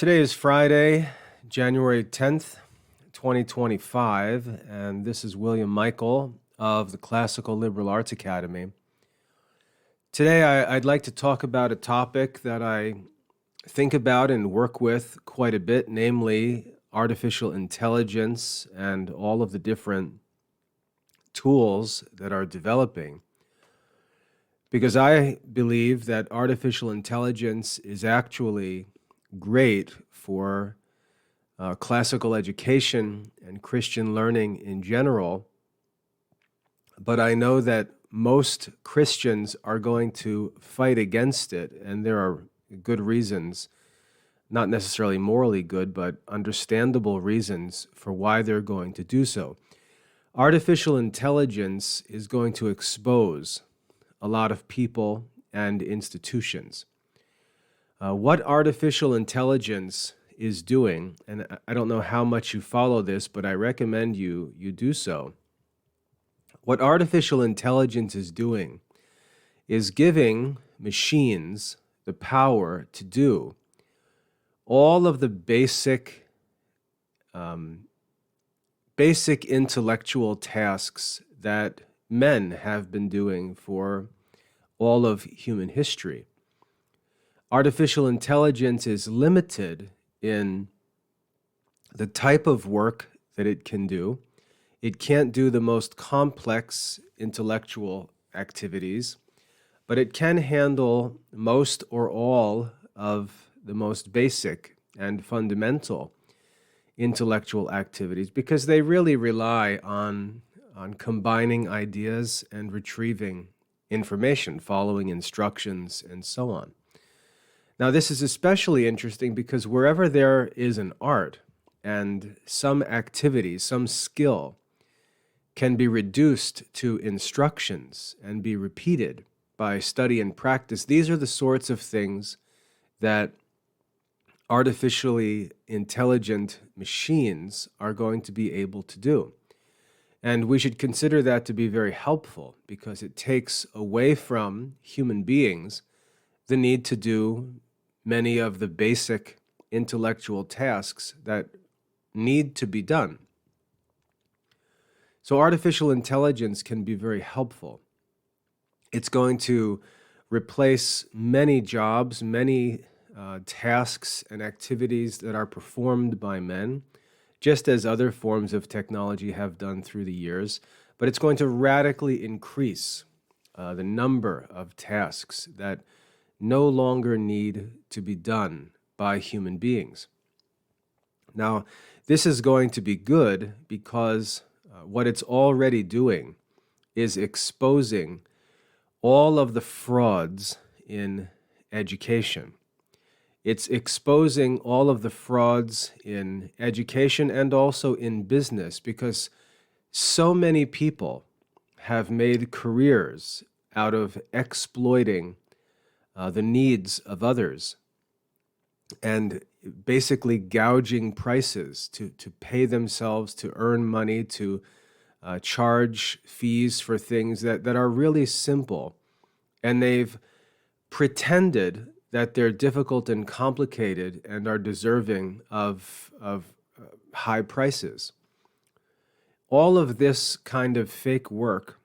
Today is Friday, January 10th, 2025, and this is William Michael of the Classical Liberal Arts Academy. Today, I'd like to talk about a topic that I think about and work with quite a bit, namely artificial intelligence and all of the different tools that are developing. Because I believe that artificial intelligence is actually great for classical education and Christian learning in general, but I know that most Christians are going to fight against it, and there are good reasons, not necessarily morally good, but understandable reasons for why they're going to do so. Artificial intelligence is going to expose a lot of people and institutions. What artificial intelligence is doing, and I don't know how much you follow this, but I recommend you do so. What artificial intelligence is doing is giving machines the power to do all of the basic intellectual tasks that men have been doing for all of human history. Artificial intelligence is limited in the type of work that it can do. It can't do the most complex intellectual activities, but it can handle most or all of the most basic and fundamental intellectual activities because they really rely on combining ideas and retrieving information, following instructions, and so on. Now, this is especially interesting because wherever there is an art and some activity, some skill can be reduced to instructions and be repeated by study and practice, these are the sorts of things that artificially intelligent machines are going to be able to do. And we should consider that to be very helpful because it takes away from human beings the need to do many of the basic intellectual tasks that need to be done. So artificial intelligence can be very helpful. It's going to replace many jobs, many tasks and activities that are performed by men, just as other forms of technology have done through the years, but it's going to radically increase the number of tasks that no longer need to be done by human beings. Now, this is going to be good because what it's already doing is exposing all of the frauds in education. It's exposing all of the frauds in education and also in business because so many people have made careers out of exploiting the needs of others and basically gouging prices to pay themselves, to earn money, to charge fees for things that are really simple. And they've pretended that they're difficult and complicated and are deserving of high prices. All of this kind of fake work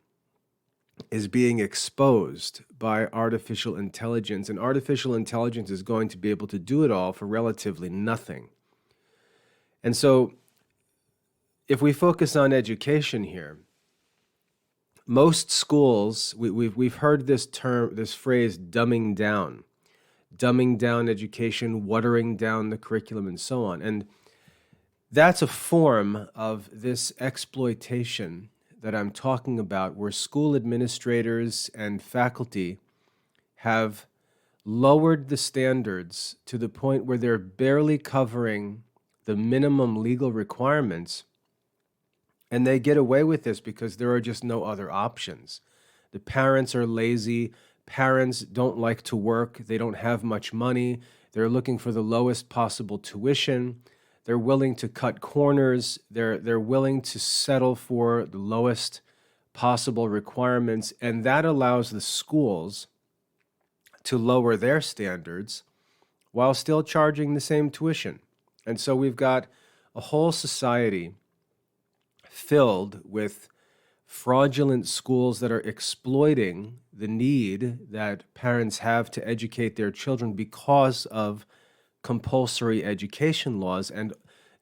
is being exposed by artificial intelligence, and artificial intelligence is going to be able to do it all for relatively nothing. And so, if we focus on education here, most schools, we've heard this phrase, dumbing down education, watering down the curriculum, and so on. And that's a form of this exploitation that I'm talking about, where school administrators and faculty have lowered the standards to the point where they're barely covering the minimum legal requirements, and they get away with this because there are just no other options. The parents are lazy. Parents don't like to work. They don't have much money. They're looking for the lowest possible tuition. They're willing to cut corners. They're willing to settle for the lowest possible requirements, and that allows the schools to lower their standards while still charging the same tuition. And so we've got a whole society filled with fraudulent schools that are exploiting the need that parents have to educate their children because of compulsory education laws. And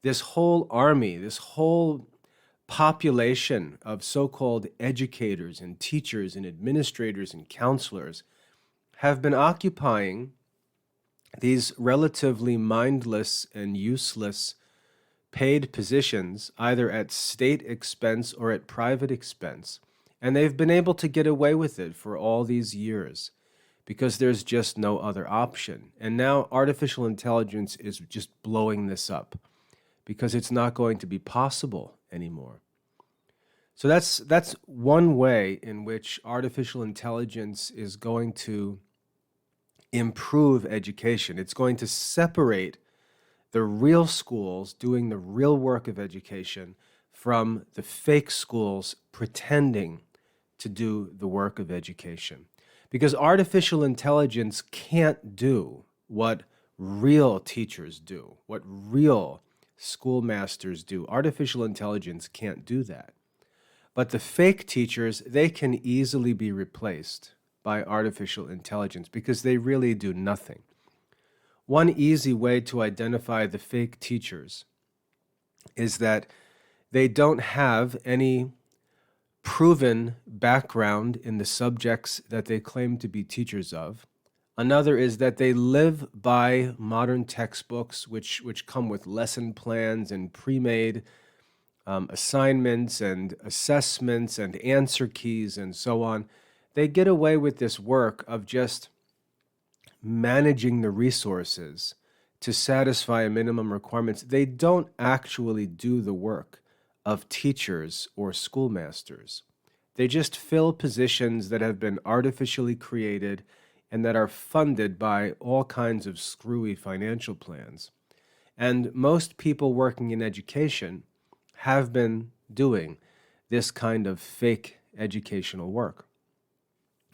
this whole army, this whole population of so-called educators and teachers and administrators and counselors have been occupying these relatively mindless and useless paid positions, either at state expense or at private expense. And they've been able to get away with it for all these years because there's just no other option. And now artificial intelligence is just blowing this up because it's not going to be possible anymore. So that's one way in which artificial intelligence is going to improve education. It's going to separate the real schools doing the real work of education from the fake schools pretending to do the work of education. Because artificial intelligence can't do what real teachers do, what real schoolmasters do. Artificial intelligence can't do that. But the fake teachers, they can easily be replaced by artificial intelligence because they really do nothing. One easy way to identify the fake teachers is that they don't have any proven background in the subjects that they claim to be teachers of. Another is that they live by modern textbooks, which come with lesson plans and pre-made assignments and assessments and answer keys and so on. They get away with this work of just managing the resources to satisfy minimum requirements. They don't actually do the work of teachers or schoolmasters. They just fill positions that have been artificially created and that are funded by all kinds of screwy financial plans. And most people working in education have been doing this kind of fake educational work.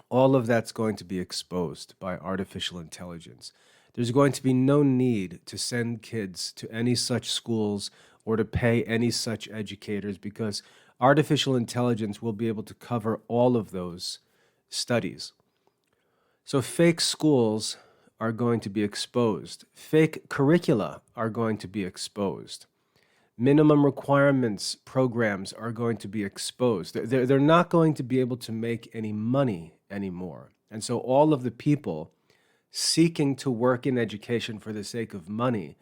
All of that's going to be exposed by artificial intelligence. There's going to be no need to send kids to any such schools or to pay any such educators because artificial intelligence will be able to cover all of those studies. So fake schools are going to be exposed. Fake curricula are going to be exposed. Minimum requirements programs are going to be exposed. They're not going to be able to make any money anymore. And so all of the people seeking to work in education for the sake of money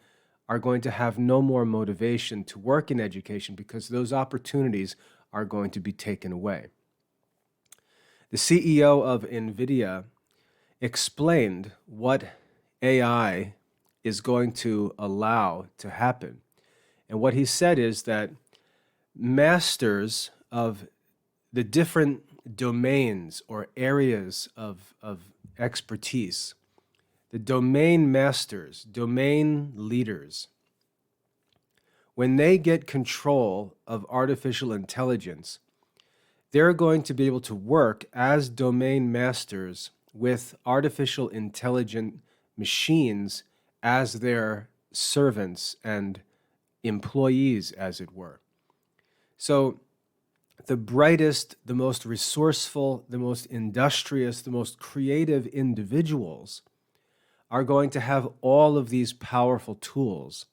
are going to have no more motivation to work in education because those opportunities are going to be taken away. The CEO of NVIDIA explained what AI is going to allow to happen. And what he said is that masters of the different domains or areas of expertise, the domain masters, domain leaders, when they get control of artificial intelligence, they're going to be able to work as domain masters with artificial intelligent machines as their servants and employees, as it were. So the brightest, the most resourceful, the most industrious, the most creative individuals are going to have all of these powerful tools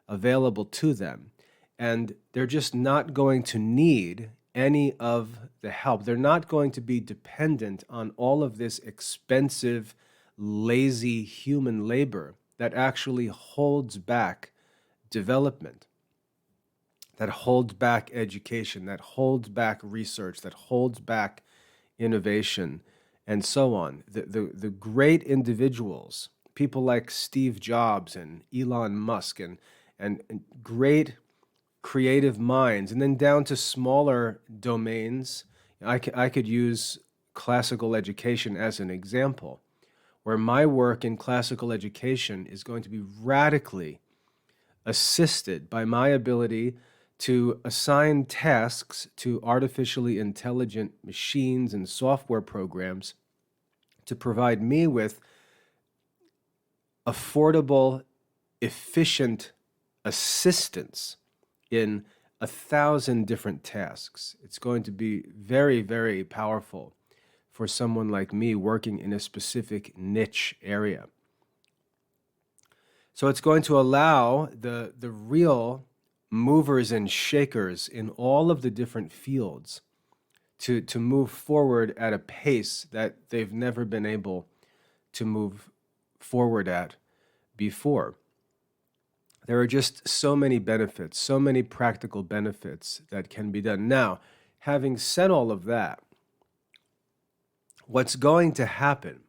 available to them. And they're just not going to need any of the help. They're not going to be dependent on all of this expensive, lazy human labor that actually holds back development, that holds back education, that holds back research, that holds back innovation, and so on. The great individuals, people like Steve Jobs and Elon Musk and great creative minds, and then down to smaller domains. I could use classical education as an example, where my work in classical education is going to be radically assisted by my ability to assign tasks to artificially intelligent machines and software programs to provide me with affordable, efficient assistance in 1,000 different tasks. It's going to be very, very powerful for someone like me working in a specific niche area. So it's going to allow the real movers and shakers in all of the different fields to move forward at a pace that they've never been able to move forward at before. There are just so many benefits, so many practical benefits that can be done. Now, having said all of that, what's going to happen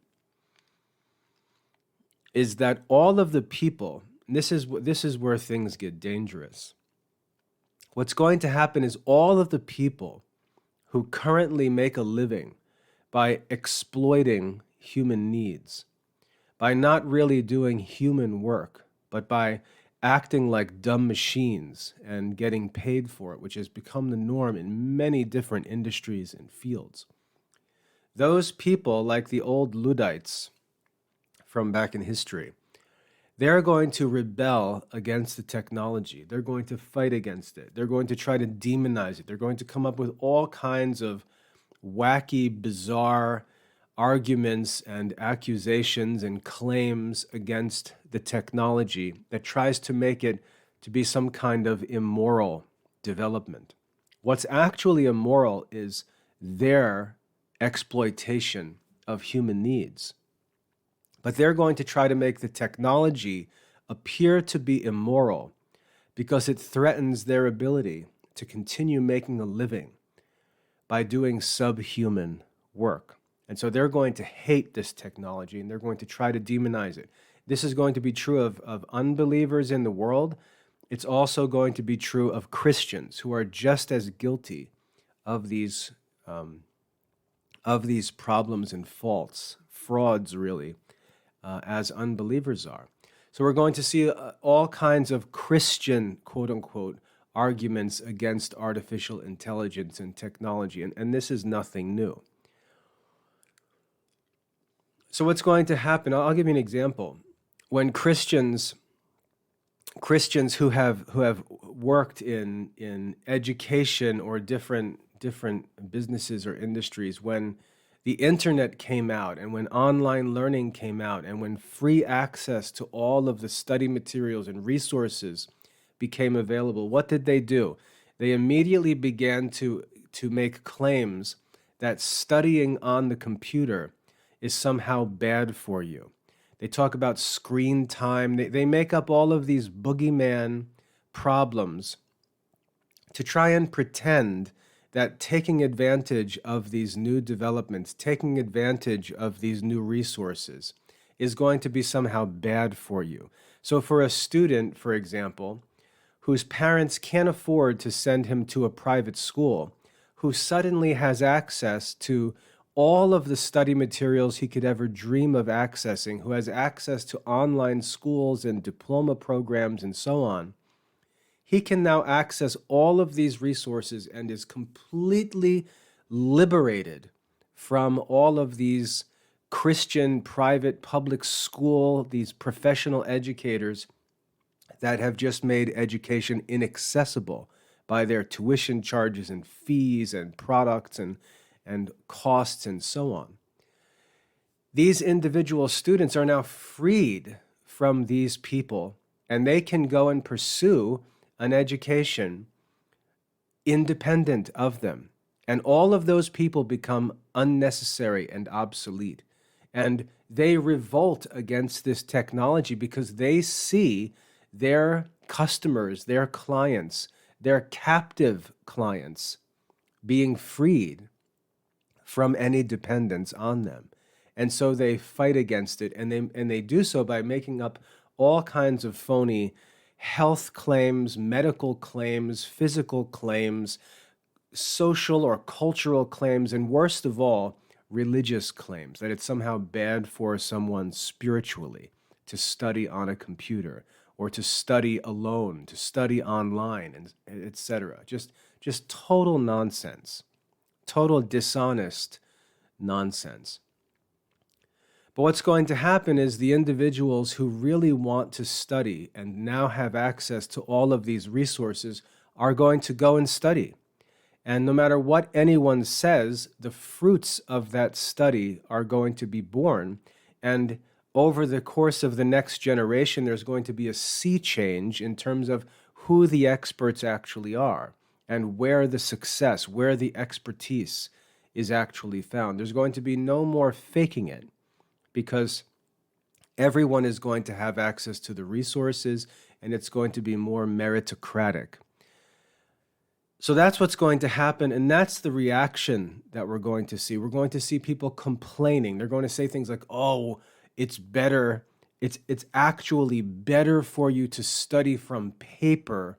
is that all of the people, this is where things get dangerous. What's going to happen is all of the people who currently make a living by exploiting human needs, by not really doing human work, but by acting like dumb machines and getting paid for it, which has become the norm in many different industries and fields. Those people, like the old Luddites from back in history, they're going to rebel against the technology. They're going to fight against it. They're going to try to demonize it. They're going to come up with all kinds of wacky, bizarre arguments and accusations and claims against the technology that tries to make it to be some kind of immoral development. What's actually immoral is their exploitation of human needs. But they're going to try to make the technology appear to be immoral because it threatens their ability to continue making a living by doing subhuman work. And so they're going to hate this technology and they're going to try to demonize it. This is going to be true of unbelievers in the world. It's also going to be true of Christians who are just as guilty of these problems and faults, frauds really, as unbelievers are. So we're going to see all kinds of Christian, quote unquote, arguments against artificial intelligence and technology, and this is nothing new. So what's going to happen? I'll give you an example. When Christians who have worked in education or different businesses or industries, when the internet came out and when online learning came out and when free access to all of the study materials and resources became available, what did they do? They immediately began to make claims that studying on the computer is somehow bad for you. They talk about screen time. They make up all of these boogeyman problems to try and pretend that taking advantage of these new developments, taking advantage of these new resources is going to be somehow bad for you. So for a student, for example, whose parents can't afford to send him to a private school, who suddenly has access to all of the study materials he could ever dream of accessing, who has access to online schools and diploma programs and so on, he can now access all of these resources and is completely liberated from all of these Christian private public school, these professional educators that have just made education inaccessible by their tuition charges and fees and products and costs and so on. These individual students are now freed from these people, and they can go and pursue an education independent of them. And all of those people become unnecessary and obsolete. And they revolt against this technology because they see their customers, their clients, their captive clients being freed from any dependence on them. And so they fight against it, and they do so by making up all kinds of phony health claims, medical claims, physical claims, social or cultural claims, and worst of all, religious claims, that it's somehow bad for someone spiritually to study on a computer or to study alone, to study online, and etc. Just total nonsense, total dishonest nonsense. But what's going to happen is the individuals who really want to study and now have access to all of these resources are going to go and study. And no matter what anyone says, the fruits of that study are going to be born. And over the course of the next generation, there's going to be a sea change in terms of who the experts actually are and where the success, where the expertise is actually found. There's going to be no more faking it because everyone is going to have access to the resources and it's going to be more meritocratic. So that's what's going to happen, and that's the reaction that we're going to see. We're going to see people complaining. They're going to say things like, oh, it's better, it's actually better for you to study from paper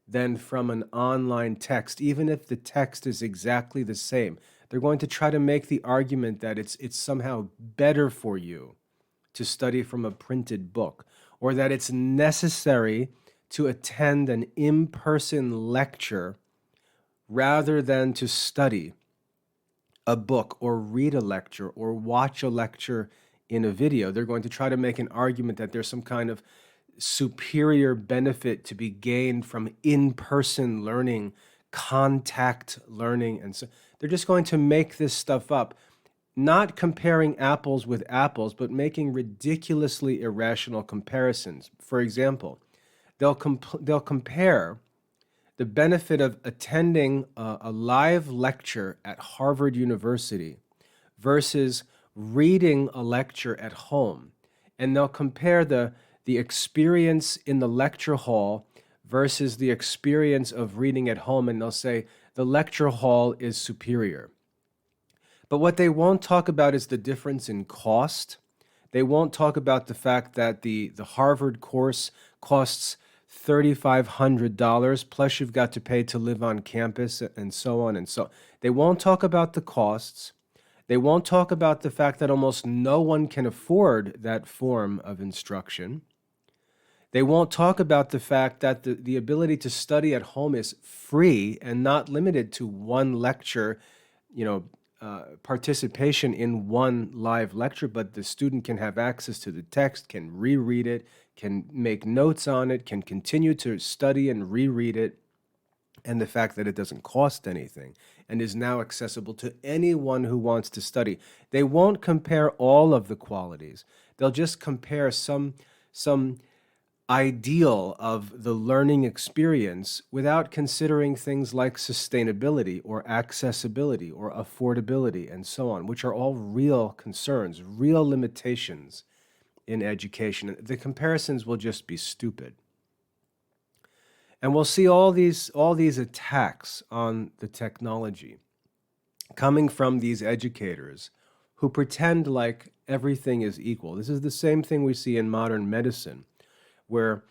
than from an online text, even if the text is exactly the same. They're going to try to make the argument that it's somehow better for you to study from a printed book, or that it's necessary to attend an in-person lecture rather than to study a book or read a lecture or watch a lecture in a video. They're going to try to make an argument that there's some kind of superior benefit to be gained from in-person learning, contact learning, and so they're just going to make this stuff up, not comparing apples with apples, but making ridiculously irrational comparisons. For example, they'll compare the benefit of attending a live lecture at Harvard University versus reading a lecture at home. And they'll compare the experience in the lecture hall versus the experience of reading at home, and they'll say the lecture hall is superior. But what they won't talk about is the difference in cost. They won't talk about the fact that the Harvard course costs $3,500, plus you've got to pay to live on campus and so on and so on. They won't talk about the costs. They won't talk about the fact that almost no one can afford that form of instruction. They won't talk about the fact that the ability to study at home is free and not limited to one lecture, participation in one live lecture, but the student can have access to the text, can reread it, can make notes on it, can continue to study and reread it, and the fact that it doesn't cost anything and is now accessible to anyone who wants to study. They won't compare all of the qualities. They'll just compare some ideal of the learning experience without considering things like sustainability or accessibility or affordability and so on, which are all real concerns, real limitations in education. The comparisons will just be stupid. And we'll see all these attacks on the technology coming from these educators who pretend like everything is equal. This is the same thing we see in modern medicine, where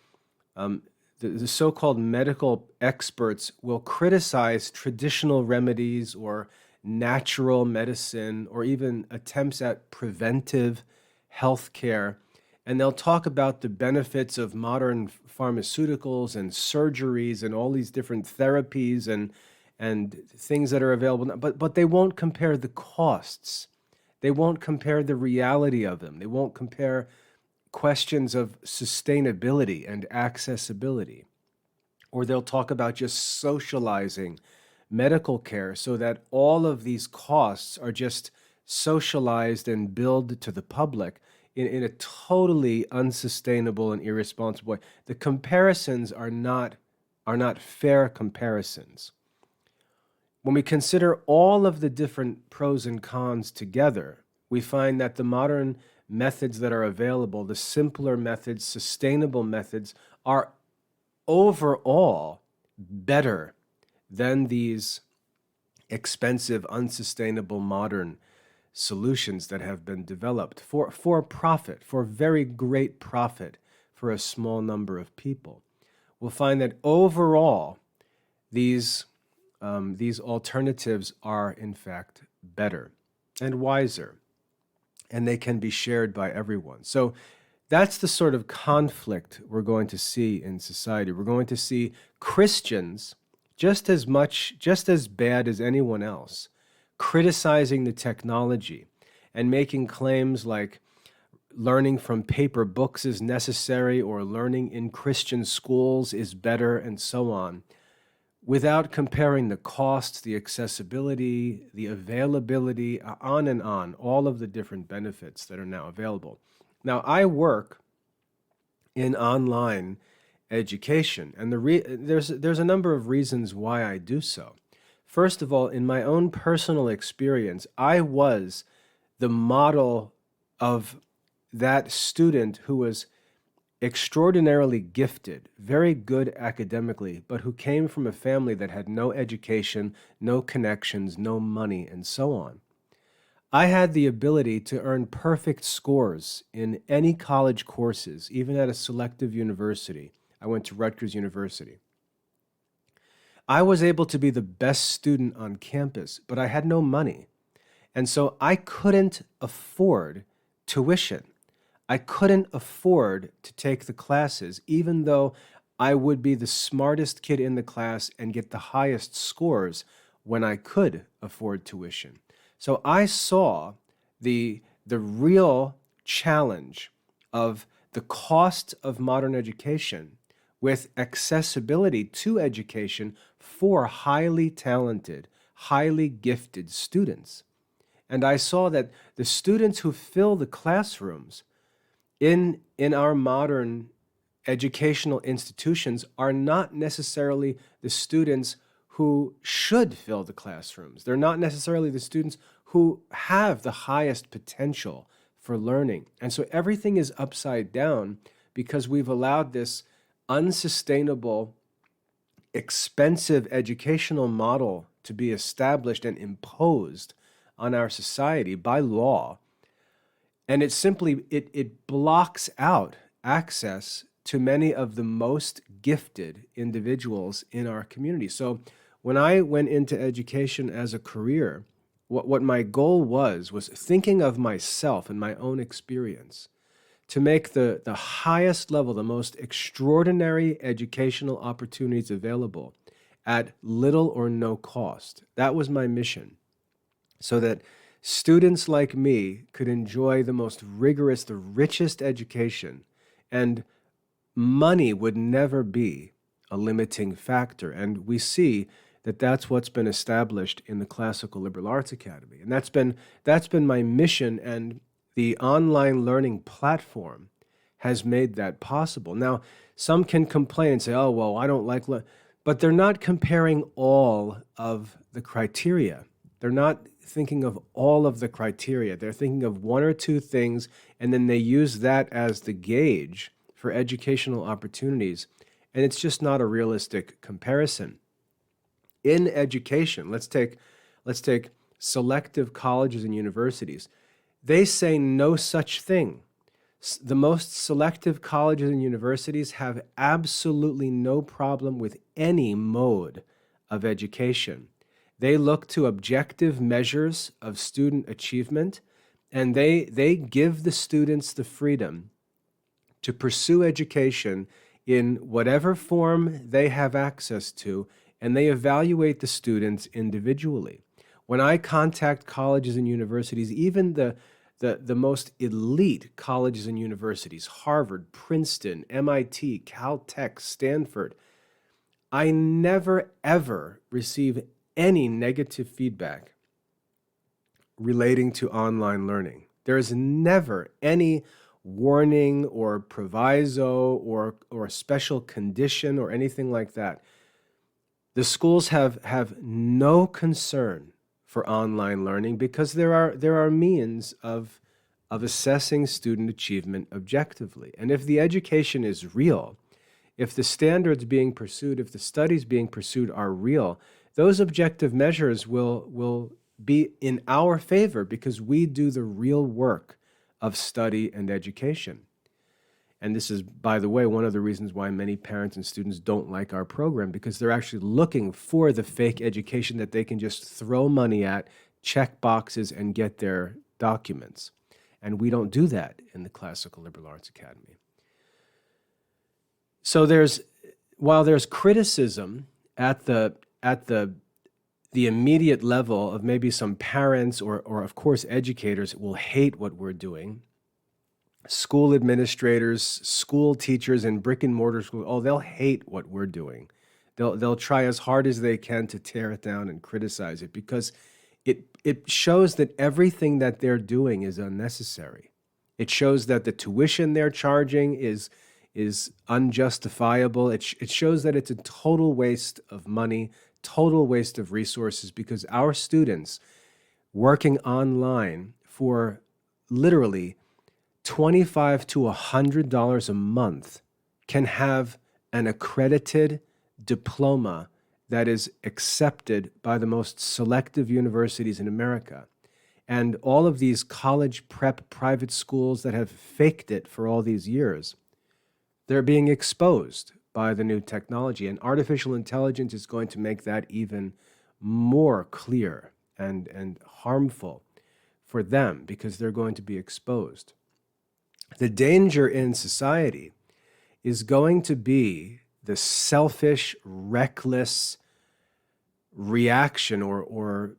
the so-called medical experts will criticize traditional remedies or natural medicine or even attempts at preventive health care. And they'll talk about the benefits of modern pharmaceuticals and surgeries and all these different therapies and things that are available now. But they won't compare the costs. They won't compare the reality of them. They won't compare questions of sustainability and accessibility. Or they'll talk about just socializing medical care so that all of these costs are just socialized and billed to the public in a totally unsustainable and irresponsible way. The comparisons are not fair comparisons. When we consider all of the different pros and cons together, we find that the modern methods that are available, the simpler methods, sustainable methods, are overall better than these expensive, unsustainable modern solutions that have been developed for profit, for very great profit for a small number of people. We'll find that overall, these alternatives are in fact better and wiser, and they can be shared by everyone. So that's the sort of conflict we're going to see in society. We're going to see Christians just as bad as anyone else, criticizing the technology and making claims like learning from paper books is necessary, or learning in Christian schools is better, and so on, without comparing the costs, the accessibility, the availability, on and on, all of the different benefits that are now available. Now, I work in online education, and there's a number of reasons why I do so. First of all, in my own personal experience, I was the model of that student who was extraordinarily gifted, very good academically, but who came from a family that had no education, no connections, no money, and so on. I had the ability to earn perfect scores in any college courses, even at a selective university. I went to Rutgers University. I was able to be the best student on campus, but I had no money. And so I couldn't afford tuition. I couldn't afford to take the classes, even though I would be the smartest kid in the class and get the highest scores when I could afford tuition. So I saw the real challenge of the cost of modern education with accessibility to education for highly talented, highly gifted students. And I saw that the students who fill the classrooms in our modern educational institutions are not necessarily the students who should fill the classrooms. They're not necessarily the students who have the highest potential for learning. And so everything is upside down because we've allowed this unsustainable, expensive educational model to be established and imposed on our society by law. And it simply, it blocks out access to many of the most gifted individuals in our community. So when I went into education as a career, what my goal was thinking of myself and my own experience to make the highest level, the most extraordinary educational opportunities available at little or no cost. That was my mission, so that students like me could enjoy the most rigorous, the richest education, and money would never be a limiting factor. And we see that that's what's been established in the Classical Liberal Arts Academy. And that's been my mission, and the online learning platform has made that possible. Now, some can complain and say, oh, well, I don't like, but they're not comparing all of the criteria. They're not thinking of all of the criteria. They're thinking of one or two things, and then they use that as the gauge for educational opportunities. And it's just not a realistic comparison. In education, let's take selective colleges and universities. They say no such thing. The most selective colleges and universities have absolutely no problem with any mode of education. They look to objective measures of student achievement, and they give the students the freedom to pursue education in whatever form they have access to, and they evaluate the students individually. When I contact colleges and universities, even the most elite colleges and universities, Harvard, Princeton, MIT, Caltech, Stanford, I never, ever receive any negative feedback relating to online learning. There is never any warning or proviso or special condition or anything like that. The schools have no concern for online learning because there are means of assessing student achievement objectively. And if the education is real, if the standards being pursued, if the studies being pursued are real, those objective measures will be in our favor because we do the real work of study and education. And this is, by the way, one of the reasons why many parents and students don't like our program, because they're actually looking for the fake education that they can just throw money at, check boxes, and get their documents. And we don't do that in the Classical Liberal Arts Academy. So while there's criticism at the immediate level of maybe some parents or of course educators will hate what we're doing, school administrators, school teachers in brick and mortar schools, oh, they'll hate what we're doing. They'll try as hard as they can to tear it down and criticize it because it shows that everything that they're doing is unnecessary. It shows that the tuition they're charging is unjustifiable. It shows that it's a total waste of money, total waste of resources because our students working online for literally $25 to $100 a month can have an accredited diploma that is accepted by the most selective universities in America. And all of these college prep private schools that have faked it for all these years, they're being exposed by the new technology. And artificial intelligence is going to make that even more clear and harmful for them because they're going to be exposed. The danger in society is going to be the selfish, reckless reaction or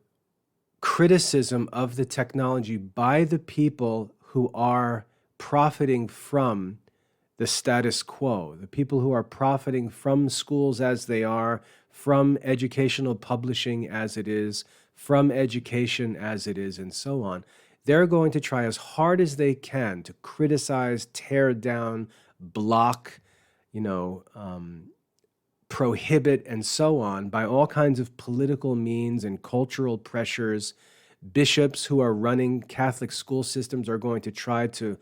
criticism of the technology by the people who are profiting from the status quo, the people who are profiting from schools as they are, from educational publishing as it is, from education as it is, and so on. They're going to try as hard as they can to criticize, tear down, block, prohibit, and so on by all kinds of political means and cultural pressures. Bishops who are running Catholic school systems are going to try to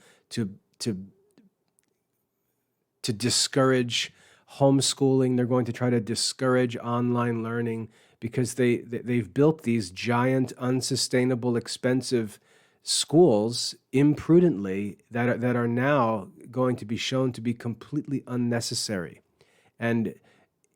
discourage homeschooling. They're going to try to discourage online learning because they've built these giant, unsustainable, expensive schools imprudently that are now going to be shown to be completely unnecessary. And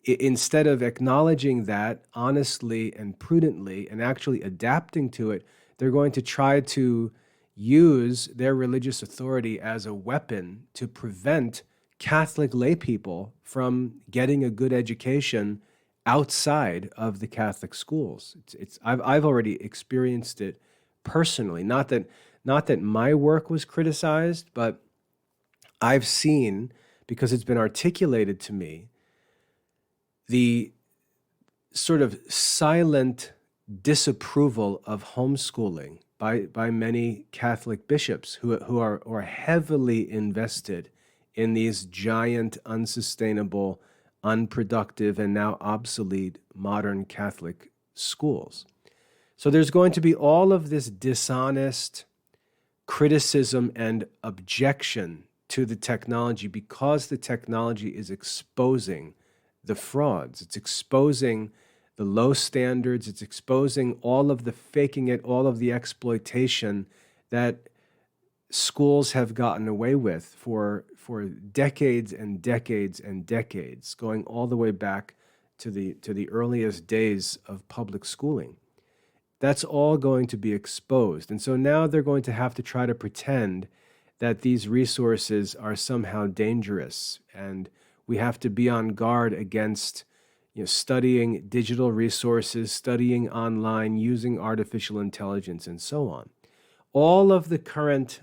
instead of acknowledging that honestly and prudently and actually adapting to it, they're going to try to use their religious authority as a weapon to prevent Catholic lay people from getting a good education outside of the Catholic schools. I've already experienced it personally. Not that my work was criticized, but I've seen, because it's been articulated to me, the sort of silent disapproval of homeschooling by many Catholic bishops who are heavily invested in these giant, unsustainable, unproductive, and now obsolete modern Catholic schools. So there's going to be all of this dishonest criticism and objection to the technology because the technology is exposing the frauds. It's exposing the low standards. It's exposing all of the faking it, all of the exploitation that schools have gotten away with for decades and decades and decades, going all the way back to the earliest days of public schooling. That's all going to be exposed. And so now they're going to have to try to pretend that these resources are somehow dangerous, and we have to be on guard against studying digital resources, studying online, using artificial intelligence, and so on. All of the current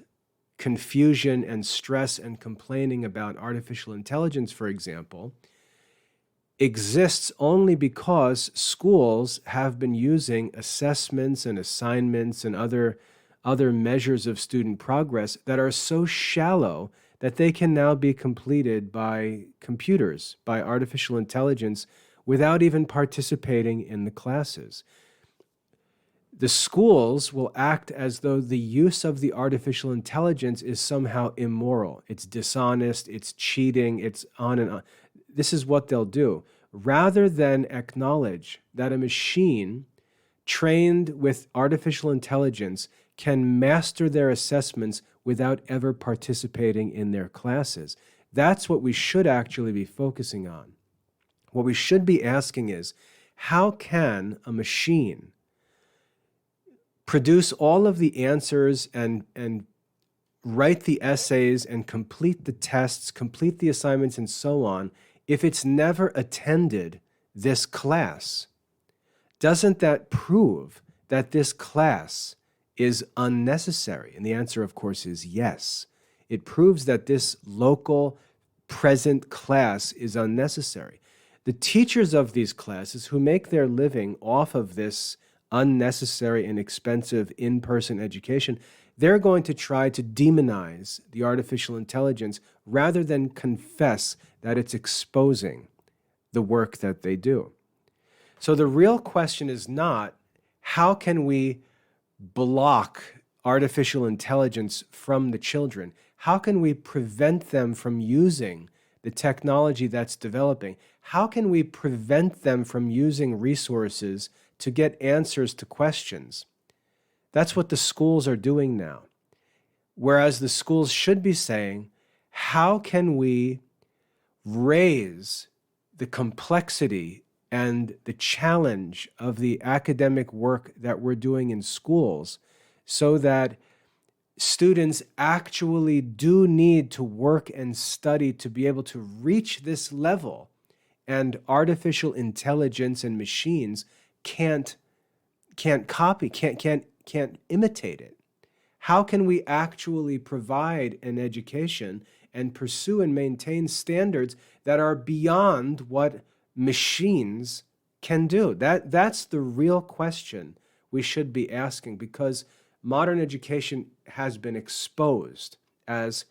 confusion and stress and complaining about artificial intelligence, for example, exists only because schools have been using assessments and assignments and other measures of student progress that are so shallow that they can now be completed by computers, by artificial intelligence, without even participating in the classes. The schools will act as though the use of the artificial intelligence is somehow immoral. It's dishonest, it's cheating, it's on and on. This is what they'll do. Rather than acknowledge that a machine trained with artificial intelligence can master their assessments without ever participating in their classes. That's what we should actually be focusing on. What we should be asking is, how can a machine produce all of the answers and write the essays and complete the tests, complete the assignments, and so on, if it's never attended this class? Doesn't that prove that this class is unnecessary? And the answer, of course, is yes. It proves that this local present class is unnecessary. The teachers of these classes who make their living off of this unnecessary and expensive in-person education, they're going to try to demonize the artificial intelligence rather than confess that it's exposing the work that they do. So the real question is not, how can we block artificial intelligence from the children? How can we prevent them from using the technology that's developing? How can we prevent them from using resources to get answers to questions? That's what the schools are doing now. Whereas the schools should be saying, how can we raise the complexity and the challenge of the academic work that we're doing in schools so that students actually do need to work and study to be able to reach this level, and artificial intelligence and machines can't copy, can't imitate it? How can we actually provide an education and pursue and maintain standards that are beyond what machines can do? That's the real question we should be asking, because modern education has been exposed as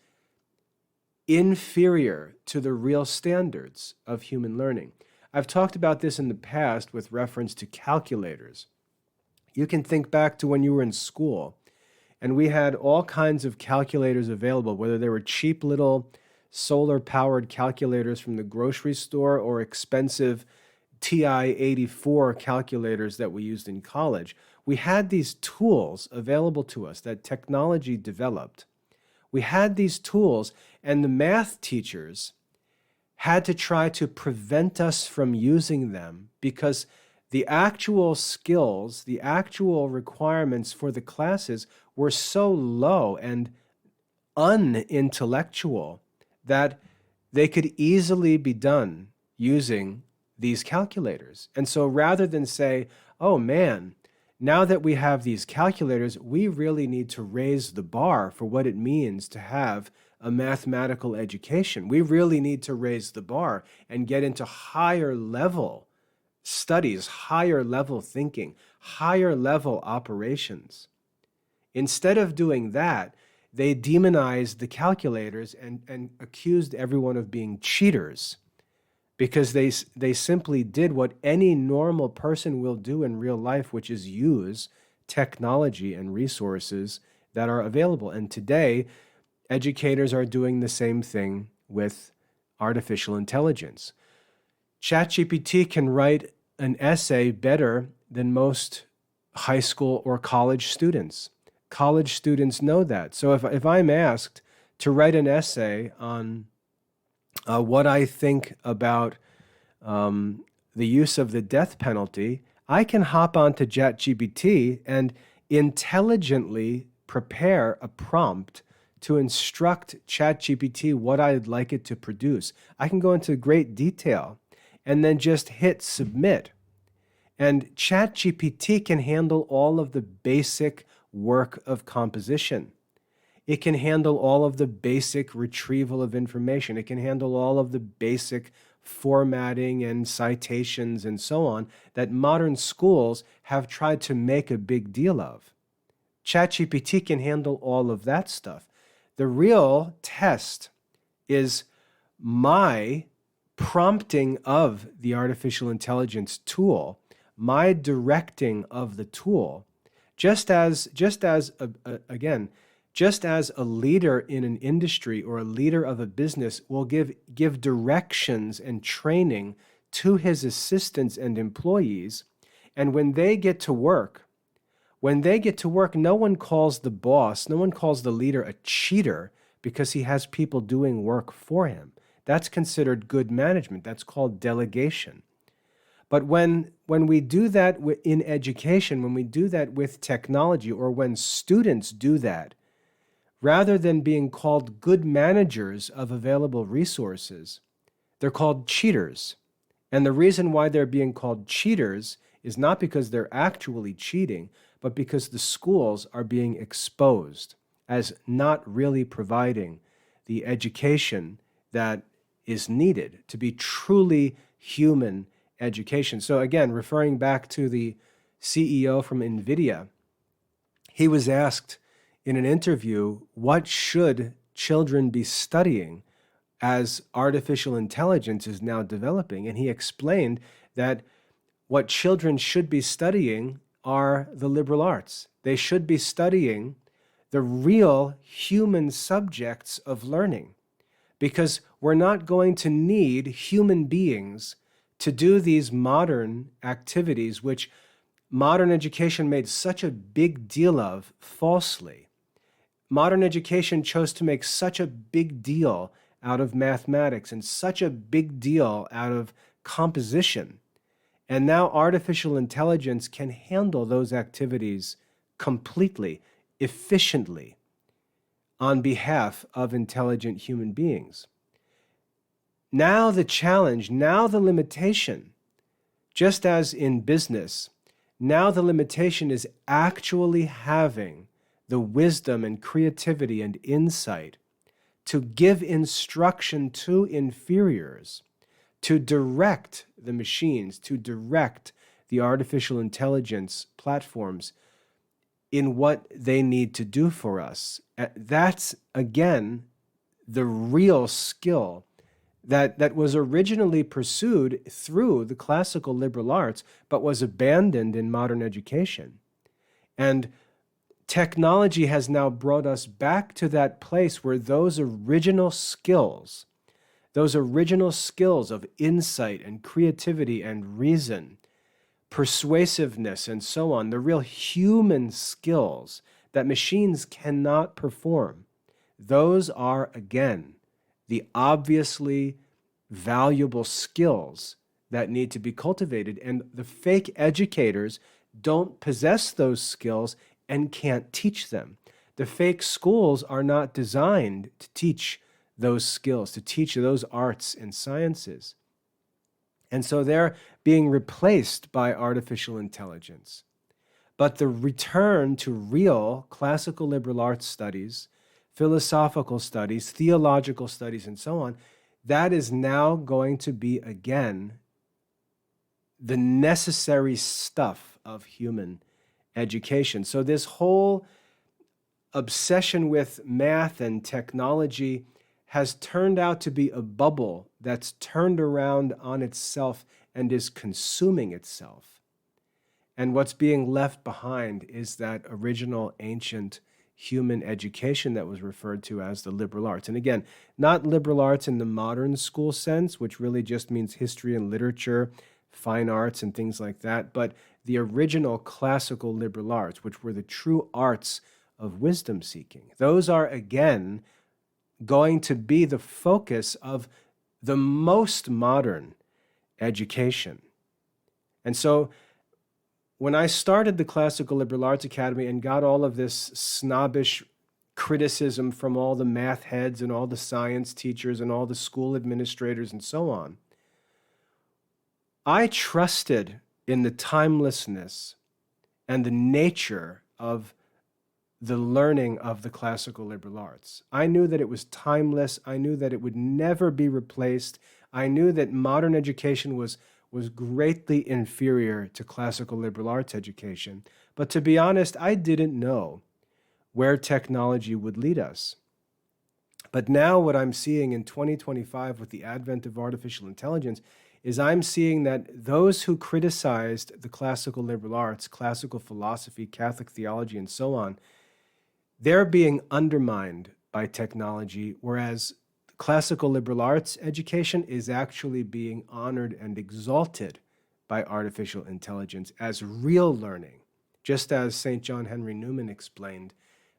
inferior to the real standards of human learning. I've talked about this in the past with reference to calculators. You can think back to when you were in school, and we had all kinds of calculators available, whether they were cheap little solar-powered calculators from the grocery store or expensive TI-84 calculators that we used in college. We had these tools available to us that technology developed. We had these tools, and the math teachers had to try to prevent us from using them because the actual skills, the actual requirements for the classes were so low and unintellectual that they could easily be done using these calculators. And so rather than say, oh man, now that we have these calculators, we really need to raise the bar for what it means to have a mathematical education. We really need to raise the bar and get into higher level studies, higher level thinking, higher level operations. Instead of doing that, they demonized the calculators and accused everyone of being cheaters, because they simply did what any normal person will do in real life, which is use technology and resources that are available. And today, educators are doing the same thing with artificial intelligence. ChatGPT can write an essay better than most high school or college students. College students know that. So if I'm asked to write an essay on what I think about the use of the death penalty, I can hop onto ChatGPT and intelligently prepare a prompt to instruct ChatGPT what I'd like it to produce. I can go into great detail and then just hit submit. And ChatGPT can handle all of the basic work of composition. It can handle all of the basic retrieval of information. It can handle all of the basic formatting and citations and so on that modern schools have tried to make a big deal of. ChatGPT can handle all of that stuff. The real test is my prompting of the artificial intelligence tool, my directing of the tool, just as a leader in an industry or a leader of a business will give directions and training to his assistants and employees, and when they get to work, no one calls the boss, no one calls the leader a cheater because he has people doing work for him. That's considered good management. That's called delegation. But when we do that in education, when we do that with technology, or when students do that, rather than being called good managers of available resources, they're called cheaters. And the reason why they're being called cheaters is not because they're actually cheating, but because the schools are being exposed as not really providing the education that is needed to be truly human education. So again, referring back to the CEO from NVIDIA, he was asked in an interview, what should children be studying as artificial intelligence is now developing? And he explained that what children should be studying are the liberal arts. They should be studying the real human subjects of learning, because we're not going to need human beings to do these modern activities, which modern education made such a big deal of falsely. Modern education chose to make such a big deal out of mathematics and such a big deal out of composition. And now artificial intelligence can handle those activities completely, efficiently, on behalf of intelligent human beings. Now the challenge, now the limitation, just as in business, now the limitation is actually having the wisdom and creativity and insight to give instruction to inferiors, to direct the machines, to direct the artificial intelligence platforms in what they need to do for us. That's, again, the real skill that was originally pursued through the classical liberal arts, but was abandoned in modern education. And technology has now brought us back to that place where those original skills of insight and creativity and reason, persuasiveness and so on, the real human skills that machines cannot perform, those are, again, the obviously valuable skills that need to be cultivated. And the fake educators don't possess those skills and can't teach them. The fake schools are not designed to teach those skills, to teach those arts and sciences. And so they're being replaced by artificial intelligence. But the return to real classical liberal arts studies, philosophical studies, theological studies, and so on, that is now going to be, again, the necessary stuff of human education. So this whole obsession with math and technology has turned out to be a bubble that's turned around on itself and is consuming itself. And what's being left behind is that original ancient human education that was referred to as the liberal arts. And again, not liberal arts in the modern school sense, which really just means history and literature, fine arts and things like that, but the original classical liberal arts, which were the true arts of wisdom seeking. Those are, again, going to be the focus of the most modern education. And so when I started the Classical Liberal Arts Academy and got all of this snobbish criticism from all the math heads and all the science teachers and all the school administrators and so on, I trusted in the timelessness and the nature of the learning of the classical liberal arts. I knew that it was timeless. I knew that it would never be replaced. I knew that modern education was greatly inferior to classical liberal arts education. But to be honest, I didn't know where technology would lead us. But now what I'm seeing in 2025 with the advent of artificial intelligence is I'm seeing that those who criticized the classical liberal arts, classical philosophy, Catholic theology, and so on, they're being undermined by technology, whereas classical liberal arts education is actually being honored and exalted by artificial intelligence as real learning, just as St. John Henry Newman explained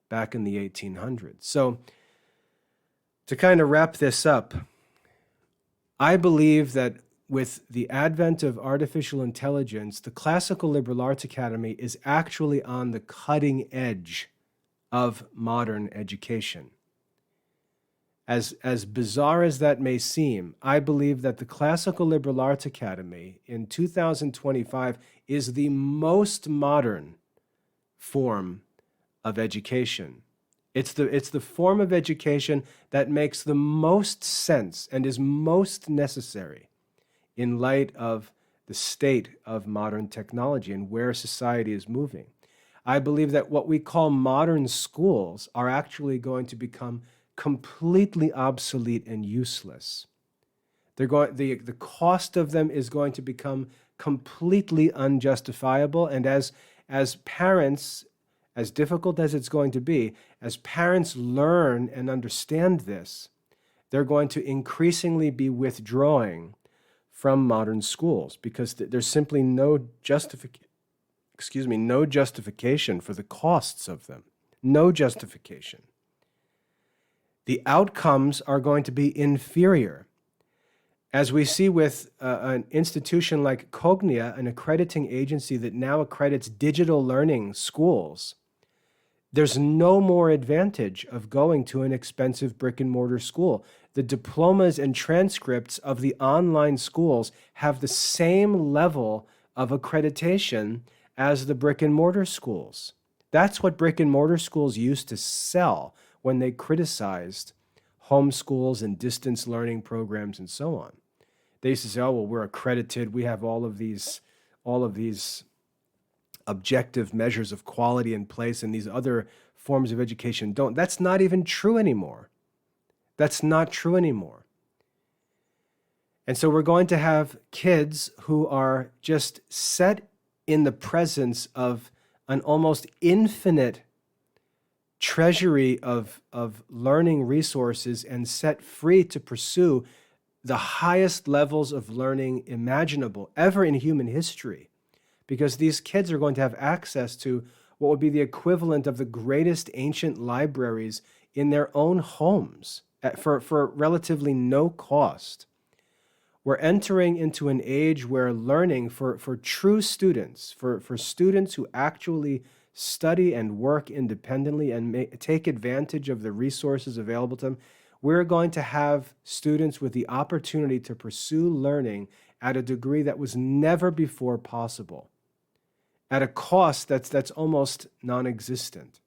back in the 1800s. So to kind of wrap this up, I believe that with the advent of artificial intelligence, the Classical Liberal Arts Academy is actually on the cutting edge of modern education. As bizarre as that may seem, I believe that the Classical Liberal Arts Academy in 2025 is the most modern form of education. It's the form of education that makes the most sense and is most necessary in light of the state of modern technology and where society is moving. I believe that what we call modern schools are actually going to become completely obsolete and useless. The cost of them is going to become completely unjustifiable. And as parents, as difficult as it's going to be, as parents learn and understand this, they're going to increasingly be withdrawing from modern schools because there's simply no justification for the costs of them. No justification. The outcomes are going to be inferior. As we see with an institution like Cognia, an accrediting agency that now accredits digital learning schools, there's no more advantage of going to an expensive brick and mortar school. The diplomas and transcripts of the online schools have the same level of accreditation as the brick and mortar schools. That's what brick and mortar schools used to sell when they criticized homeschools and distance learning programs and so on. They used to say, oh, well, we're accredited. We have all of these objective measures of quality in place, and these other forms of education don't. That's not even true anymore. That's not true anymore. And so we're going to have kids who are just set in the presence of an almost infinite treasury of learning resources and set free to pursue the highest levels of learning imaginable ever in human history, because these kids are going to have access to what would be the equivalent of the greatest ancient libraries in their own homes for relatively no cost. We're entering into an age where learning for true students, for students who actually study and work independently and take advantage of the resources available to them, we're going to have students with the opportunity to pursue learning at a degree that was never before possible, at a cost that's almost non-existent.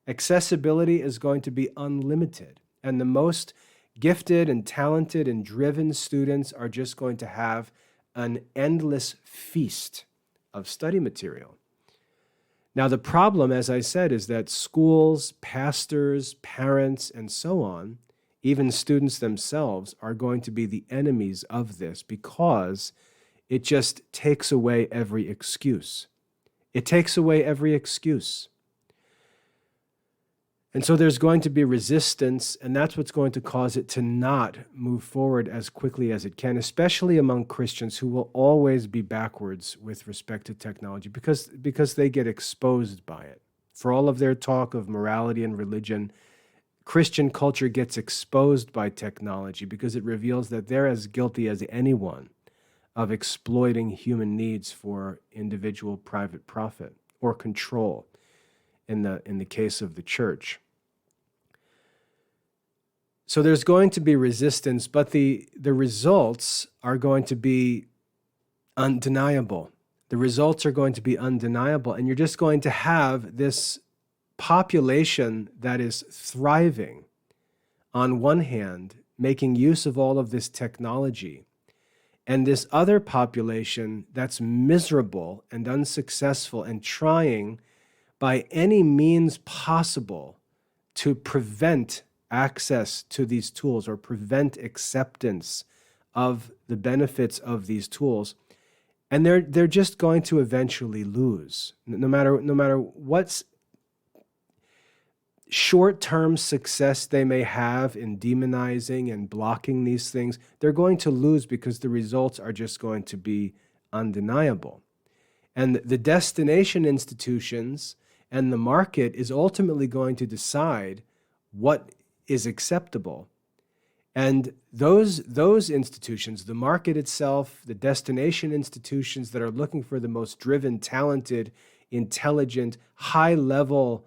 Accessibility is going to be unlimited, and the most gifted and talented and driven students are just going to have an endless feast of study material. Now, the problem, as I said, is that schools, pastors, parents, and so on, even students themselves, are going to be the enemies of this because it just takes away every excuse. It takes away every excuse. And so there's going to be resistance, and that's what's going to cause it to not move forward as quickly as it can, especially among Christians who will always be backwards with respect to technology because they get exposed by it. For all of their talk of morality and religion, Christian culture gets exposed by technology because it reveals that they're as guilty as anyone of exploiting human needs for individual private profit or control in the case of the church. So there's going to be resistance, but the results are going to be undeniable. The results are going to be undeniable, and you're just going to have this population that is thriving on one hand, making use of all of this technology, and this other population that's miserable and unsuccessful and trying by any means possible to prevent access to these tools or prevent acceptance of the benefits of these tools. And they're just going to eventually lose. No matter what short-term success they may have in demonizing and blocking these things, they're going to lose because the results are just going to be undeniable. And the destination institutions and the market is ultimately going to decide what is acceptable. And those institutions, the market itself, the destination institutions that are looking for the most driven, talented, intelligent, high-level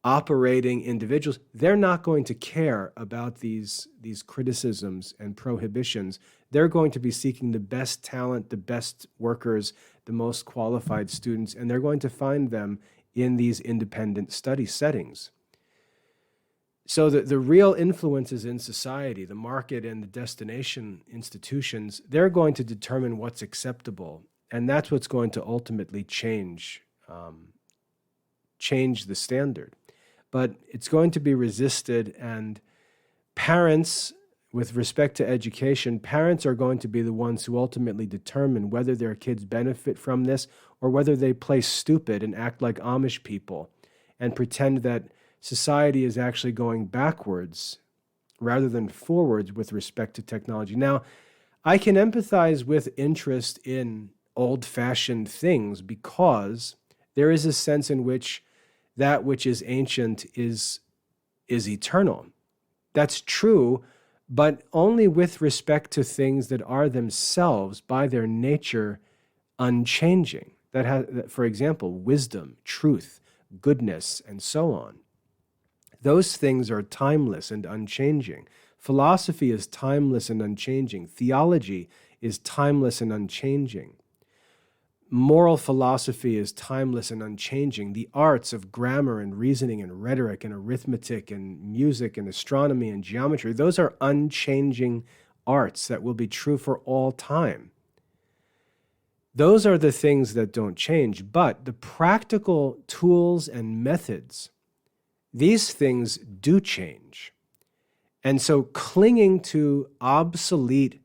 operating individuals, they're not going to care about these criticisms and prohibitions. They're going to be seeking the best talent, the best workers, the most qualified students, and they're going to find them in these independent study settings. So the real influences in society, the market and the destination institutions, they're going to determine what's acceptable. And that's what's going to ultimately change the standard. But it's going to be resisted, and parents, with respect to education, parents are going to be the ones who ultimately determine whether their kids benefit from this or whether they play stupid and act like Amish people and pretend that society is actually going backwards rather than forwards with respect to technology. Now, I can empathize with interest in old-fashioned things because there is a sense in which that which is ancient is eternal. That's true, but only with respect to things that are themselves, by their nature, unchanging. For example, wisdom, truth, goodness, and so on. Those things are timeless and unchanging. Philosophy is timeless and unchanging. Theology is timeless and unchanging. Moral philosophy is timeless and unchanging. The arts of grammar and reasoning and rhetoric and arithmetic and music and astronomy and geometry, those are unchanging arts that will be true for all time. Those are the things that don't change, but the practical tools and methods, these things do change. And so clinging to obsolete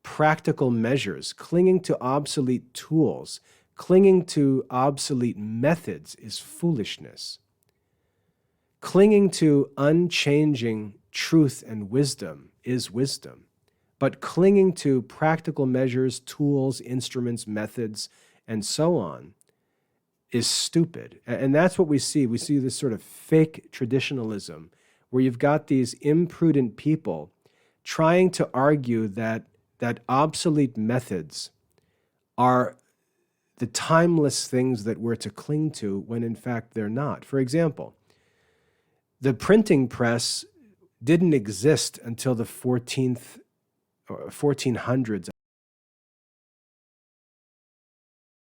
practical measures, clinging to obsolete tools, clinging to obsolete methods is foolishness. Clinging to unchanging truth and wisdom is wisdom. But clinging to practical measures, tools, instruments, methods, and so on is stupid. And that's what we see. We see this sort of fake traditionalism where you've got these imprudent people trying to argue that obsolete methods are the timeless things that we're to cling to when in fact they're not. For example, the printing press didn't exist until the 1400s.